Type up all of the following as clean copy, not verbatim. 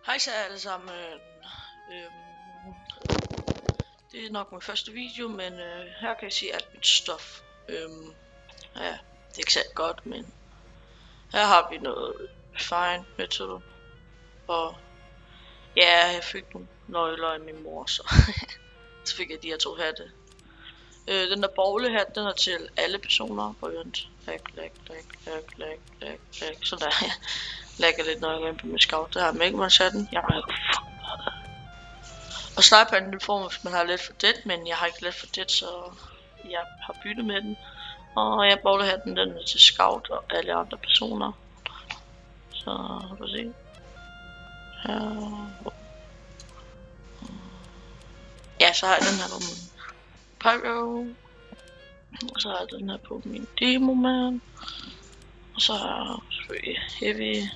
Hej så alle sammen. Det er nok min første video, men her kan jeg sige alt mit stof. Ja, det er ikke særlig godt, men her har vi noget fine metal. Og ja, jeg fik nogle nøgler af min mor, så så fik jeg de her 2 hatte. Den der bowlehat, den er til alle personer. Rønt. Lag. Sådan der. Jeg lægger lidt, når jeg går ind på min scout. Der har Megaman-hatten. Jeg har og sniperhatten, den får man, hvis man har let for det, men jeg har ikke let for det, så jeg har byttet med den. Og jeg bowlehatten, den er til scout og alle andre personer. Så lad os se. Ja, så har jeg den her på min pyro. Og så har jeg den her på min demoman. Og så har jeg selvfølgelig heavy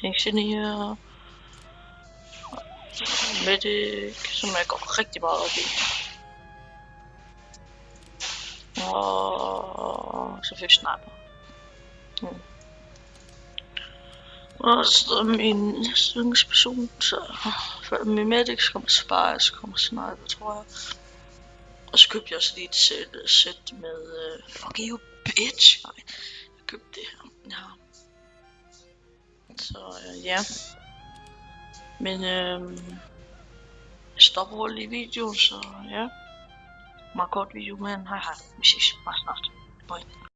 engineer. Medic, som jeg går rigtig meget op i. Og så fik sniper. Og så min styringsperson, så før min medic kommer spire, så kommer sniper, tror jeg. Og så købte jeg også lige et sæt med fuck you bitch. Nej, jeg købte det her. Ja. Så ja. Men jeg stopper lige videoen, så ja. Meget kort video, men hej. Vi ses bare snart. Bye.